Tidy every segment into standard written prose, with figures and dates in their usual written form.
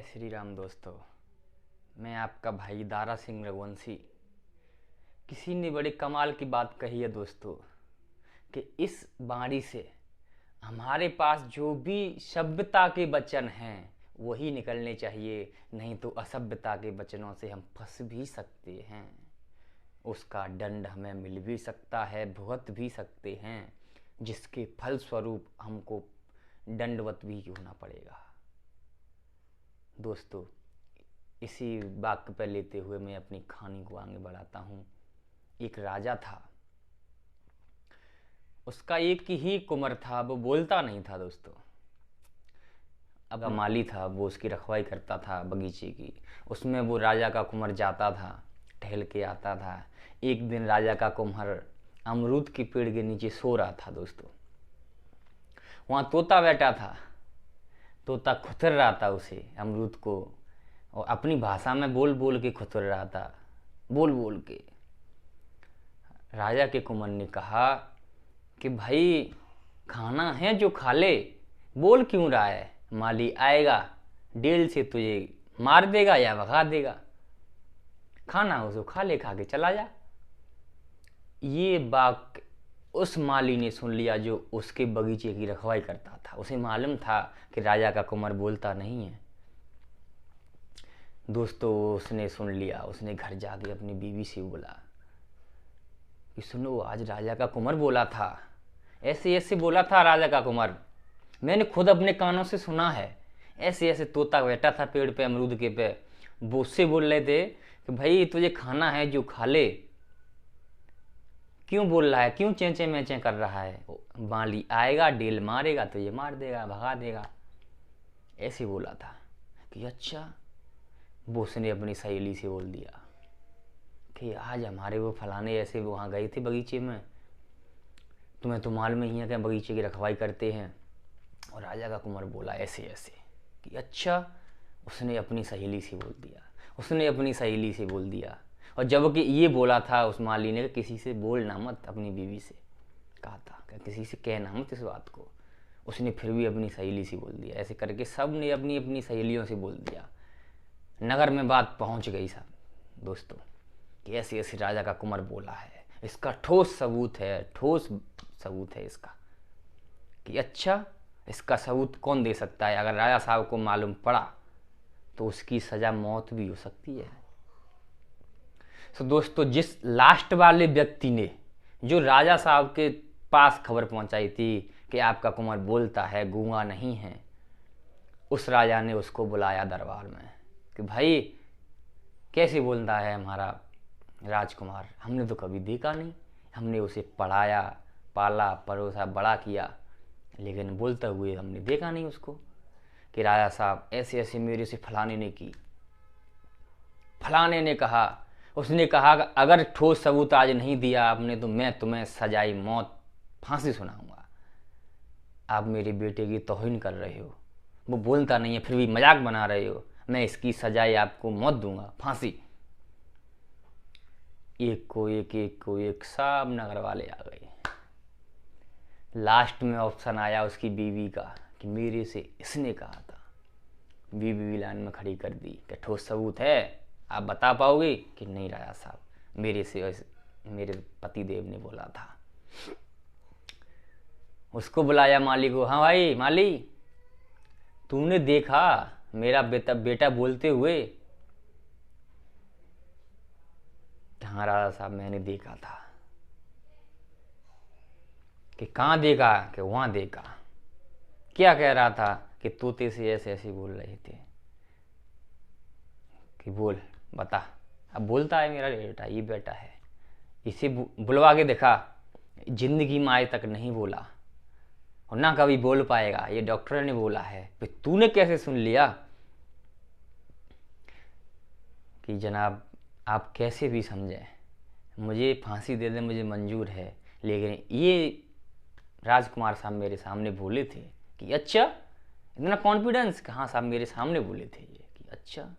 जय श्री राम दोस्तों। मैं आपका भाई दारा सिंह रघुवंशी। किसी ने बड़े कमाल की बात कही है दोस्तों कि इस वाणी से हमारे पास जो भी सभ्यता के वचन हैं वही निकलने चाहिए, नहीं तो असभ्यता के वचनों से हम फंस भी सकते हैं। उसका दंड हमें मिल भी सकता है, भुगत भी सकते हैं, जिसके फलस्वरूप हमको दंडवत भी होना पड़ेगा। दोस्तों, इसी वाक्य पर लेते हुए मैं अपनी कहानी को आगे बढ़ाता हूँ। एक राजा था, उसका एक ही कुंवर था, वो बोलता नहीं था दोस्तों। अब माली था, वो उसकी रखवाली करता था बगीचे की। उसमें वो राजा का कुंवर जाता था, टहल के आता था। एक दिन राजा का कुंवर अमरूद के पेड़ के नीचे सो रहा था दोस्तों। वहाँ तोता बैठा था, तोता खुतर रहा था उसे अमरूद को, और अपनी भाषा में बोल बोल के खुतर रहा था, बोल बोल के। राजा के कुंवर ने कहा कि भाई खाना है जो खा ले, बोल क्यों रहा है? माली आएगा, डेल से तुझे मार देगा या भगा देगा। खाना उसको खा ले, खा के चला जा। ये बात उस माली ने सुन लिया जो उसके बगीचे की रखवाली करता था। उसे मालूम था कि राजा का कुंवर बोलता नहीं है। दोस्तों, उसने सुन लिया। उसने घर जाके अपनी बीवी से बोला कि सुनो, आज राजा का कुंवर बोला था, ऐसे ऐसे बोला था राजा का कुंवर, मैंने खुद अपने कानों से सुना है। ऐसे ऐसे तोता बैठा था पेड़ पे, अमरूद के पे, वो उससे बोल रहे थे कि भाई तुझे खाना है जो खा ले। क्यों बोल रहा है, क्यों चेंचे मैचे कर रहा है? माली आएगा, डेल मारेगा तो ये मार देगा, भगा देगा। ऐसे बोला था कि अच्छा। वो उसने अपनी सहेली से बोल दिया कि आज हमारे वो फलाने ऐसे वहाँ गए थे बगीचे में, तुम्हें तो मालूम ही है कि बगीचे की रखवाली करते हैं, और राजा का कुंवर बोला ऐसे ऐसे। कि अच्छा। उसने अपनी सहेली से बोल दिया, उसने अपनी सहेली से बोल दिया। और जबकि ये बोला था उस माली ने, किसी से बोलना मत, अपनी बीवी से कहा था कि किसी से कहना मत इस बात को। उसने फिर भी अपनी सहेली से बोल दिया। ऐसे करके सब ने अपनी अपनी सहेलियों से बोल दिया। नगर में बात पहुंच गई सब दोस्तों कि ऐसे ऐसे राजा का कुंवर बोला है। इसका ठोस सबूत है, ठोस सबूत है इसका। कि अच्छा, इसका सबूत कौन दे सकता है? अगर राजा साहब को मालूम पड़ा तो उसकी सज़ा मौत भी हो सकती है। तो दोस्तों, जिस लास्ट वाले व्यक्ति ने जो राजा साहब के पास खबर पहुंचाई थी कि आपका कुंवर बोलता है, गूंगा नहीं है, उस राजा ने उसको बुलाया दरबार में कि भाई कैसे बोलता है हमारा राजकुमार? हमने तो कभी देखा नहीं, हमने उसे पढ़ाया, पाला, परोसा, बड़ा किया, लेकिन बोलते हुए हमने देखा नहीं उसको। कि राजा साहब ऐसे ऐसे मेरे से फलाने ने की। फलाने ने कहा, उसने कहा अगर ठोस सबूत आज नहीं दिया आपने तो मैं तुम्हें सजाई मौत, फांसी सुनाऊंगा। आप मेरे बेटे की तौहीन कर रहे हो, वो बोलता नहीं है फिर भी मजाक बना रहे हो, मैं इसकी सजाई आपको मौत दूंगा, फांसी। एक को एक सब नगर वाले आ गए। लास्ट में ऑप्शन आया उसकी बीवी का कि मेरे से इसने कहा था। बीवी भी लाइन में खड़ी कर दी कि ठोस सबूत है, आप बता पाओगे? कि नहीं राजा साहब, मेरे से मेरे पति देव ने बोला था। उसको बुलाया माली को। हाँ भाई माली, तूने देखा मेरा बेटा बोलते हुए? हाँ राजा साहब, मैंने देखा था। कि कहाँ देखा? कि वहाँ देखा। क्या कह रहा था? कि तोते से ऐसे ऐसे बोल रहे थे। कि बोल, बता। अब बोलता है मेरा बेटा, ये बेटा है, इसे बुलवा के देखा, जिंदगी में आज तक नहीं बोला और ना कभी बोल पाएगा, ये डॉक्टर ने बोला है। फिर तूने कैसे सुन लिया? कि जनाब आप कैसे भी समझें, मुझे फांसी दे दें मुझे मंजूर है, लेकिन ये राजकुमार साहब मेरे सामने बोले थे। कि अच्छा, इतना कॉन्फिडेंस? कहाँ साहब मेरे सामने बोले थे ये। कि अच्छा।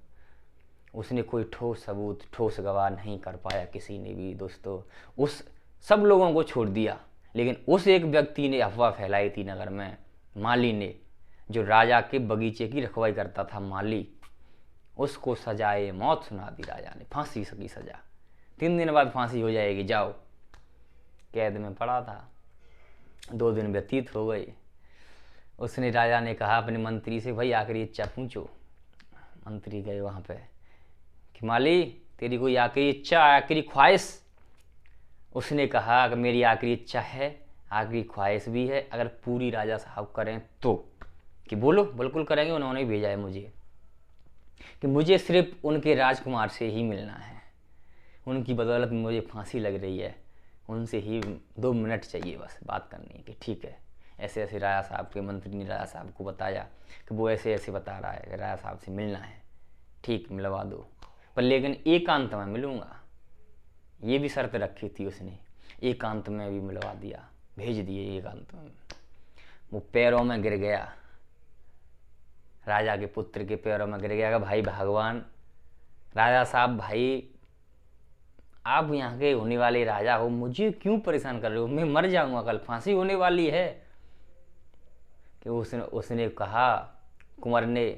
उसने कोई ठोस सबूत, ठोस गवाह नहीं कर पाया किसी ने भी दोस्तों। उस सब लोगों को छोड़ दिया, लेकिन उस एक व्यक्ति ने अफवाह फैलाई थी नगर में, माली ने, जो राजा के बगीचे की रखवाली करता था, माली। उसको सजाए मौत सुना दी राजा ने, फांसी की सजा। 3 दिन बाद फांसी हो जाएगी, जाओ। कैद में पड़ा था, 2 दिन व्यतीत हो गए। उसने, राजा ने कहा अपने मंत्री से, भाई आखिरी इच्छा पूछो। मंत्री गए वहाँ पे कि माली तेरी कोई आखिरी इच्छा, आखिरी ख्वाहिश? उसने कहा कि मेरी आखिरी इच्छा है, आखिरी ख्वाहिश भी है, अगर पूरी राजा साहब करें तो। कि बोलो, बिल्कुल करेंगे। उन्होंने भेजा है मुझे कि मुझे सिर्फ उनके राजकुमार से ही मिलना है, उनकी बदौलत मुझे फांसी लग रही है, उनसे ही 2 मिनट चाहिए बस बात करनी है। कि ठीक है। ऐसे ऐसे राजा साहब के मंत्री ने राजा साहब को बताया कि वो ऐसे ऐसे बता रहा है कि राजा साहब से मिलना है। ठीक, मिलवा दो, पर लेकिन एकांत में मिलूँगा। ये भी शर्त रखी थी उसने। एकांत में भी मिलवा दिया, भेज दिए एकांत में। वो पैरों में गिर गया, राजा के पुत्र के पैरों में गिर गया कि भाई भगवान, राजा साहब भाई, आप यहाँ के होने वाले राजा हो, मुझे क्यों परेशान कर रहे हो? मैं मर जाऊंगा, कल फांसी होने वाली है। कि उसने कहा, कुंवर ने,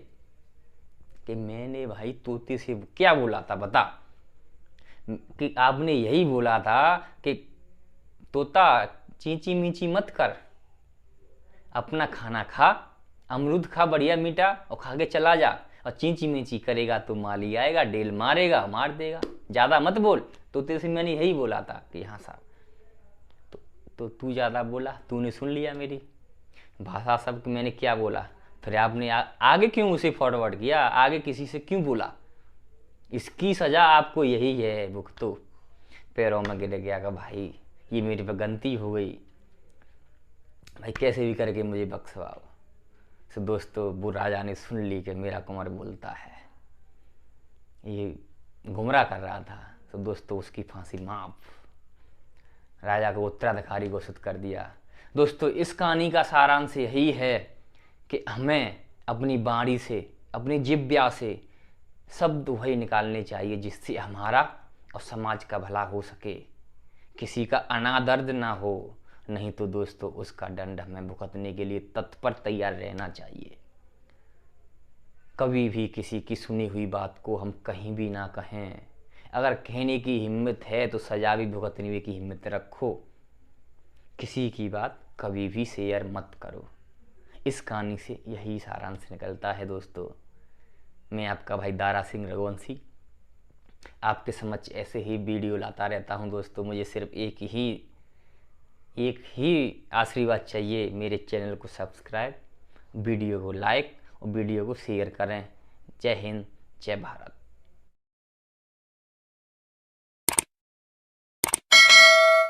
कि मैंने भाई तोते से क्या बोला था बता? कि आपने यही बोला था कि तोता चींची मीची मत कर, अपना खाना खा, अमरूद खा बढ़िया मीठा, और खा के चला जा। और चींची मीची करेगा तो माली आएगा, डेल मारेगा, मार देगा, ज़्यादा मत बोल। तोते से मैंने यही बोला था कि यहाँ साहब, तो तू ज़्यादा बोला, तूने सुन लिया मेरी भाषा सब कि मैंने क्या बोला। फिर आपने आगे क्यों उसे फॉरवर्ड किया, आगे किसी से क्यों बोला? इसकी सज़ा आपको यही है, भुगतो। पैरों में गिर गया कि भाई ये मेरे पे गलती हो गई, भाई कैसे भी करके मुझे बख्शवाओ। तो दोस्तों, वो राजा ने सुन ली कि मेरा कुंवर बोलता है, ये गुमराह कर रहा था। तो दोस्तों, उसकी फांसी माफ, राजा को उत्तराधिकारी घोषित कर दिया। दोस्तों, इस कहानी का सारांश यही है कि हमें अपनी वाणी से, अपनी जिह्वा से शब्द वही निकालने चाहिए जिससे हमारा और समाज का भला हो सके, किसी का अनादर्द ना हो। नहीं तो दोस्तों, उसका दंड हमें भुगतने के लिए तत्पर तैयार रहना चाहिए। कभी भी किसी की सुनी हुई बात को हम कहीं भी ना कहें। अगर कहने की हिम्मत है तो सजा भी भुगतने की हिम्मत रखो। किसी की बात कभी भी शेयर मत करो। इस कहानी से यही सारांश निकलता है दोस्तों। मैं आपका भाई दारा सिंह रघुवंशी आपके समक्ष ऐसे ही वीडियो लाता रहता हूं दोस्तों। मुझे सिर्फ एक ही आशीर्वाद चाहिए, मेरे चैनल को सब्सक्राइब, वीडियो को लाइक और वीडियो को शेयर करें। जय हिंद, जय भारत।